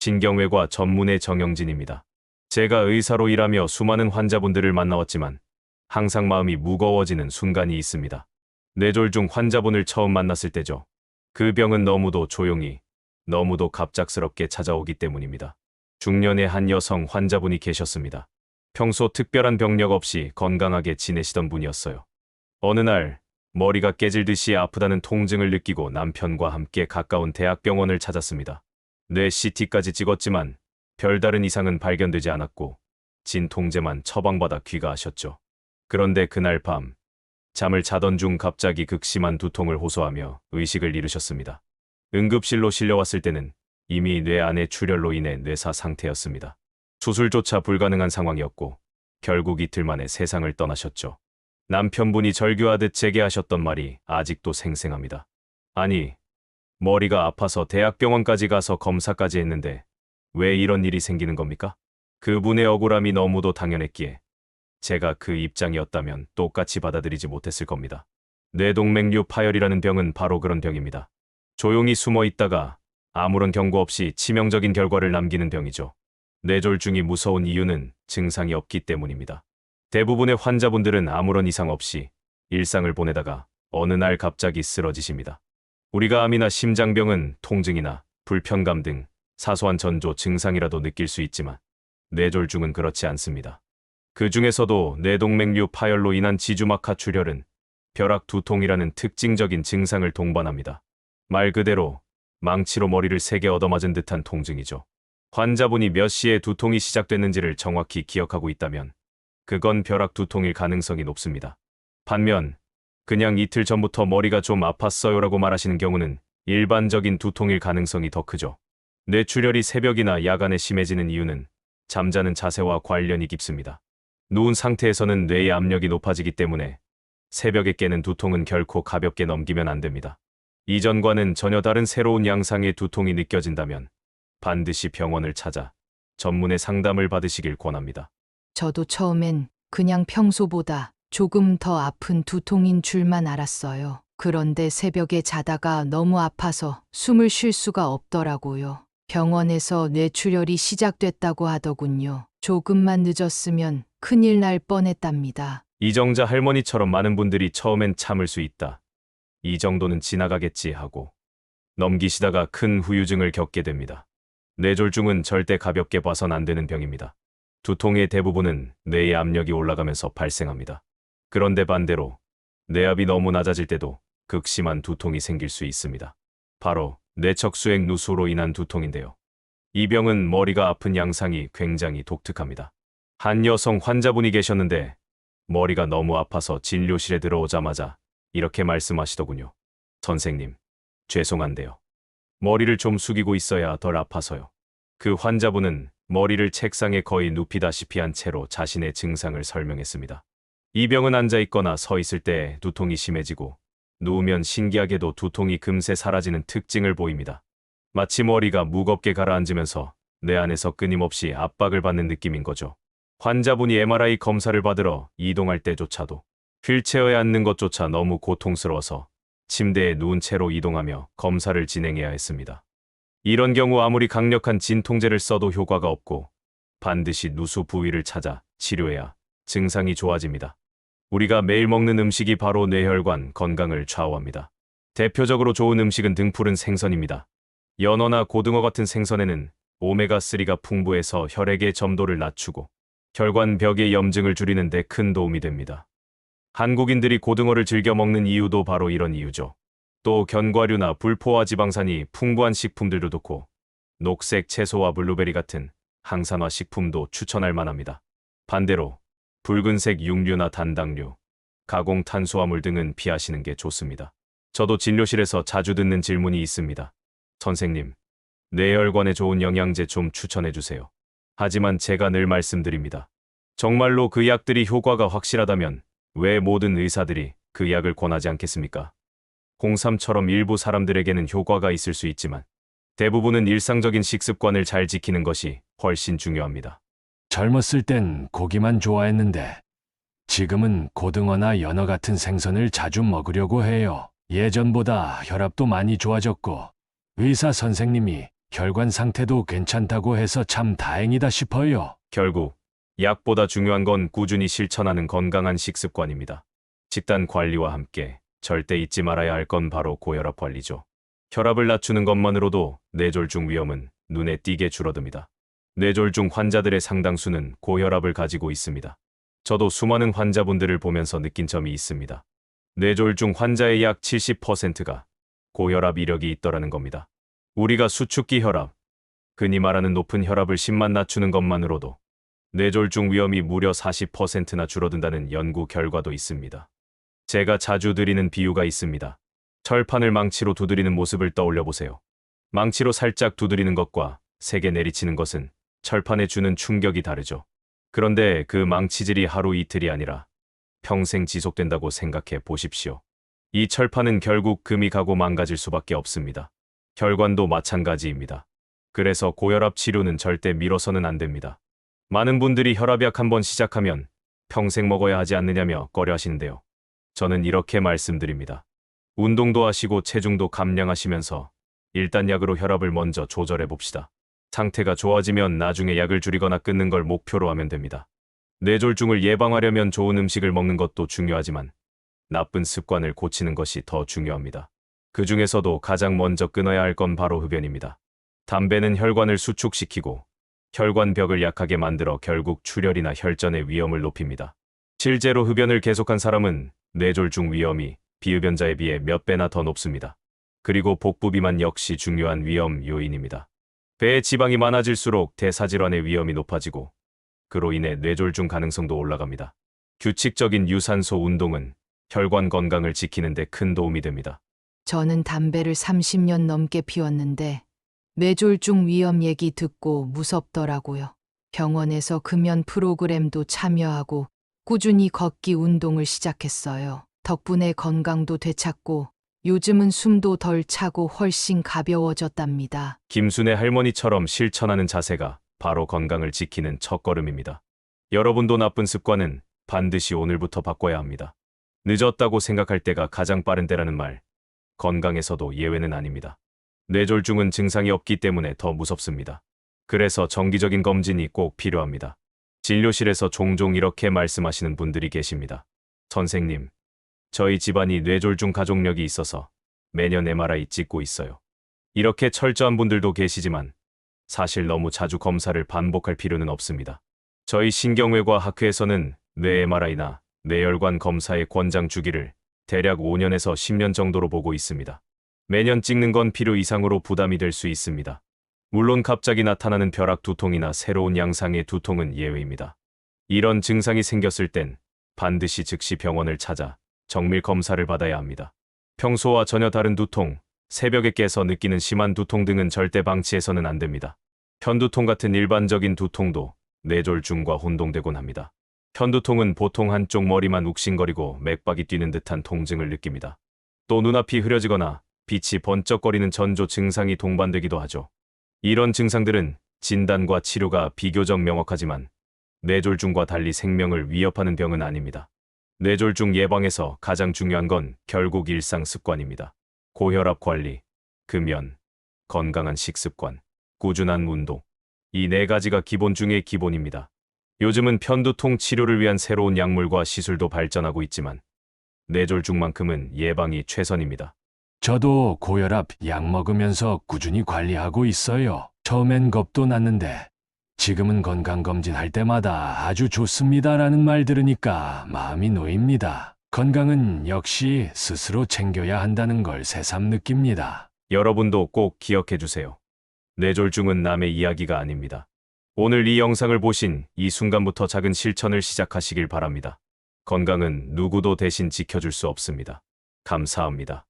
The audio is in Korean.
신경외과 전문의 정영진입니다. 제가 의사로 일하며 수많은 환자분들을 만나왔지만 항상 마음이 무거워지는 순간이 있습니다. 뇌졸중 환자분을 처음 만났을 때죠. 그 병은 너무도 조용히, 너무도 갑작스럽게 찾아오기 때문입니다. 중년의 한 여성 환자분이 계셨습니다. 평소 특별한 병력 없이 건강하게 지내시던 분이었어요. 어느 날 머리가 깨질 듯이 아프다는 통증을 느끼고 남편과 함께 가까운 대학병원을 찾았습니다. 뇌 CT까지 찍었지만 별다른 이상은 발견되지 않았고 진통제만 처방받아 귀가하셨죠. 그런데 그날 밤 잠을 자던 중 갑자기 극심한 두통을 호소하며 의식을 잃으셨습니다. 응급실로 실려왔을 때는 이미 뇌 안의 출혈로 인해 뇌사 상태였습니다. 수술조차 불가능한 상황이었고 결국 이틀 만에 세상을 떠나셨죠. 남편분이 절규하듯 제게 하셨던 말이 아직도 생생합니다. 아니, 머리가 아파서 대학병원까지 가서 검사까지 했는데 왜 이런 일이 생기는 겁니까? 그분의 억울함이 너무도 당연했기에 제가 그 입장이었다면 똑같이 받아들이지 못했을 겁니다. 뇌동맥류 파열이라는 병은 바로 그런 병입니다. 조용히 숨어 있다가 아무런 경고 없이 치명적인 결과를 남기는 병이죠. 뇌졸중이 무서운 이유는 증상이 없기 때문입니다. 대부분의 환자분들은 아무런 이상 없이 일상을 보내다가 어느 날 갑자기 쓰러지십니다. 우리가 암이나 심장병은 통증이나 불편감 등 사소한 전조 증상이라도 느낄 수 있지만 뇌졸중은 그렇지 않습니다. 그 중에서도 뇌동맥류 파열로 인한 지주막하 출혈은 벼락 두통이라는 특징적인 증상을 동반합니다. 말 그대로 망치로 머리를 세게 얻어맞은 듯한 통증이죠. 환자분이 몇 시에 두통이 시작됐는지를 정확히 기억하고 있다면 그건 벼락 두통일 가능성이 높습니다. 반면 그냥 이틀 전부터 머리가 좀 아팠어요라고 말하시는 경우는 일반적인 두통일 가능성이 더 크죠. 뇌출혈이 새벽이나 야간에 심해지는 이유는 잠자는 자세와 관련이 깊습니다. 누운 상태에서는 뇌의 압력이 높아지기 때문에 새벽에 깨는 두통은 결코 가볍게 넘기면 안 됩니다. 이전과는 전혀 다른 새로운 양상의 두통이 느껴진다면 반드시 병원을 찾아 전문의 상담을 받으시길 권합니다. 저도 처음엔 그냥 평소보다 조금 더 아픈 두통인 줄만 알았어요. 그런데 새벽에 자다가 너무 아파서 숨을 쉴 수가 없더라고요. 병원에서 뇌출혈이 시작됐다고 하더군요. 조금만 늦었으면 큰일 날 뻔했답니다. 이정자 할머니처럼 많은 분들이 처음엔 참을 수 있다. 이 정도는 지나가겠지 하고 넘기시다가 큰 후유증을 겪게 됩니다. 뇌졸중은 절대 가볍게 봐선 안 되는 병입니다. 두통의 대부분은 뇌의 압력이 올라가면서 발생합니다. 그런데 반대로 뇌압이 너무 낮아질 때도 극심한 두통이 생길 수 있습니다. 바로 뇌척수액 누수로 인한 두통인데요. 이 병은 머리가 아픈 양상이 굉장히 독특합니다. 한 여성 환자분이 계셨는데 머리가 너무 아파서 진료실에 들어오자마자 이렇게 말씀하시더군요. 선생님, 죄송한데요. 머리를 좀 숙이고 있어야 덜 아파서요. 그 환자분은 머리를 책상에 거의 눕히다시피 한 채로 자신의 증상을 설명했습니다. 이 병은 앉아있거나 서 있을 때 두통이 심해지고 누우면 신기하게도 두통이 금세 사라지는 특징을 보입니다. 마치 머리가 무겁게 가라앉으면서 뇌 안에서 끊임없이 압박을 받는 느낌인 거죠. 환자분이 MRI 검사를 받으러 이동할 때조차도 휠체어에 앉는 것조차 너무 고통스러워서 침대에 누운 채로 이동하며 검사를 진행해야 했습니다. 이런 경우 아무리 강력한 진통제를 써도 효과가 없고 반드시 누수 부위를 찾아 치료해야 증상이 좋아집니다. 우리가 매일 먹는 음식이 바로 뇌혈관 건강을 좌우합니다. 대표적으로 좋은 음식은 등푸른 생선입니다. 연어나 고등어 같은 생선에는 오메가3가 풍부해서 혈액의 점도를 낮추고 혈관벽의 염증을 줄이는 데 큰 도움이 됩니다. 한국인들이 고등어를 즐겨 먹는 이유도 바로 이런 이유죠. 또 견과류나 불포화 지방산이 풍부한 식품들도 좋고 녹색 채소와 블루베리 같은 항산화 식품도 추천할 만합니다. 반대로 붉은색 육류나 단당류, 가공 탄수화물 등은 피하시는 게 좋습니다. 저도 진료실에서 자주 듣는 질문이 있습니다. 선생님, 뇌혈관에 좋은 영양제 좀 추천해 주세요. 하지만 제가 늘 말씀드립니다. 정말로 그 약들이 효과가 확실하다면 왜 모든 의사들이 그 약을 권하지 않겠습니까? 홍삼처럼 일부 사람들에게는 효과가 있을 수 있지만 대부분은 일상적인 식습관을 잘 지키는 것이 훨씬 중요합니다. 젊었을 땐 고기만 좋아했는데 지금은 고등어나 연어 같은 생선을 자주 먹으려고 해요. 예전보다 혈압도 많이 좋아졌고 의사 선생님이 혈관 상태도 괜찮다고 해서 참 다행이다 싶어요. 결국 약보다 중요한 건 꾸준히 실천하는 건강한 식습관입니다. 식단 관리와 함께 절대 잊지 말아야 할 건 바로 고혈압 관리죠. 혈압을 낮추는 것만으로도 뇌졸중 위험은 눈에 띄게 줄어듭니다. 뇌졸중 환자들의 상당수는 고혈압을 가지고 있습니다. 저도 수많은 환자분들을 보면서 느낀 점이 있습니다. 뇌졸중 환자의 약 70%가 고혈압 이력이 있더라는 겁니다. 우리가 수축기 혈압, 흔히 말하는 높은 혈압을 10만 낮추는 것만으로도 뇌졸중 위험이 무려 40%나 줄어든다는 연구 결과도 있습니다. 제가 자주 드리는 비유가 있습니다. 철판을 망치로 두드리는 모습을 떠올려 보세요. 망치로 살짝 두드리는 것과 세게 내리치는 것은 철판에 주는 충격이 다르죠. 그런데 그 망치질이 하루 이틀이 아니라 평생 지속된다고 생각해 보십시오. 이 철판은 결국 금이 가고 망가질 수밖에 없습니다. 혈관도 마찬가지입니다. 그래서 고혈압 치료는 절대 미뤄서는 안 됩니다. 많은 분들이 혈압약 한번 시작하면 평생 먹어야 하지 않느냐며 꺼려 하시는데요. 저는 이렇게 말씀드립니다. 운동도 하시고 체중도 감량하시면서 일단 약으로 혈압을 먼저 조절해 봅시다. 상태가 좋아지면 나중에 약을 줄이거나 끊는 걸 목표로 하면 됩니다. 뇌졸중을 예방하려면 좋은 음식을 먹는 것도 중요하지만 나쁜 습관을 고치는 것이 더 중요합니다. 그 중에서도 가장 먼저 끊어야 할 건 바로 흡연입니다. 담배는 혈관을 수축시키고 혈관벽을 약하게 만들어 결국 출혈이나 혈전의 위험을 높입니다. 실제로 흡연을 계속한 사람은 뇌졸중 위험이 비흡연자에 비해 몇 배나 더 높습니다. 그리고 복부 비만 역시 중요한 위험 요인입니다. 배에 지방이 많아질수록 대사질환의 위험이 높아지고 그로 인해 뇌졸중 가능성도 올라갑니다. 규칙적인 유산소 운동은 혈관 건강을 지키는 데 큰 도움이 됩니다. 저는 담배를 30년 넘게 피웠는데 뇌졸중 위험 얘기 듣고 무섭더라고요. 병원에서 금연 프로그램도 참여하고 꾸준히 걷기 운동을 시작했어요. 덕분에 건강도 되찾고 요즘은 숨도 덜 차고 훨씬 가벼워졌답니다. 김순애 할머니처럼 실천하는 자세가 바로 건강을 지키는 첫걸음입니다. 여러분도 나쁜 습관은 반드시 오늘부터 바꿔야 합니다. 늦었다고 생각할 때가 가장 빠른 때라는 말, 건강에서도 예외는 아닙니다. 뇌졸중은 증상이 없기 때문에 더 무섭습니다. 그래서 정기적인 검진이 꼭 필요합니다. 진료실에서 종종 이렇게 말씀하시는 분들이 계십니다. 선생님, 저희 집안이 뇌졸중 가족력이 있어서 매년 MRI 찍고 있어요. 이렇게 철저한 분들도 계시지만 사실 너무 자주 검사를 반복할 필요는 없습니다. 저희 신경외과 학회에서는 뇌 MRI나 뇌혈관 검사의 권장 주기를 대략 5년에서 10년 정도로 보고 있습니다. 매년 찍는 건 필요 이상으로 부담이 될 수 있습니다. 물론 갑자기 나타나는 벼락 두통이나 새로운 양상의 두통은 예외입니다. 이런 증상이 생겼을 땐 반드시 즉시 병원을 찾아 정밀 검사를 받아야 합니다. 평소와 전혀 다른 두통, 새벽에 깨서 느끼는 심한 두통 등은 절대 방치해서는 안 됩니다. 편두통 같은 일반적인 두통도 뇌졸중과 혼동되곤 합니다. 편두통은 보통 한쪽 머리만 욱신거리고 맥박이 뛰는 듯한 통증을 느낍니다. 또 눈앞이 흐려지거나 빛이 번쩍거리는 전조 증상이 동반되기도 하죠. 이런 증상들은 진단과 치료가 비교적 명확하지만 뇌졸중과 달리 생명을 위협하는 병은 아닙니다. 뇌졸중 예방에서 가장 중요한 건 결국 일상 습관입니다. 고혈압 관리, 금연, 건강한 식습관, 꾸준한 운동. 이 네 가지가 기본 중의 기본입니다. 요즘은 편두통 치료를 위한 새로운 약물과 시술도 발전하고 있지만 뇌졸중만큼은 예방이 최선입니다. 저도 고혈압 약 먹으면서 꾸준히 관리하고 있어요. 처음엔 겁도 났는데 지금은 건강검진 할 때마다 아주 좋습니다라는 말 들으니까 마음이 놓입니다. 건강은 역시 스스로 챙겨야 한다는 걸 새삼 느낍니다. 여러분도 꼭 기억해 주세요. 뇌졸중은 남의 이야기가 아닙니다. 오늘 이 영상을 보신 이 순간부터 작은 실천을 시작하시길 바랍니다. 건강은 누구도 대신 지켜줄 수 없습니다. 감사합니다.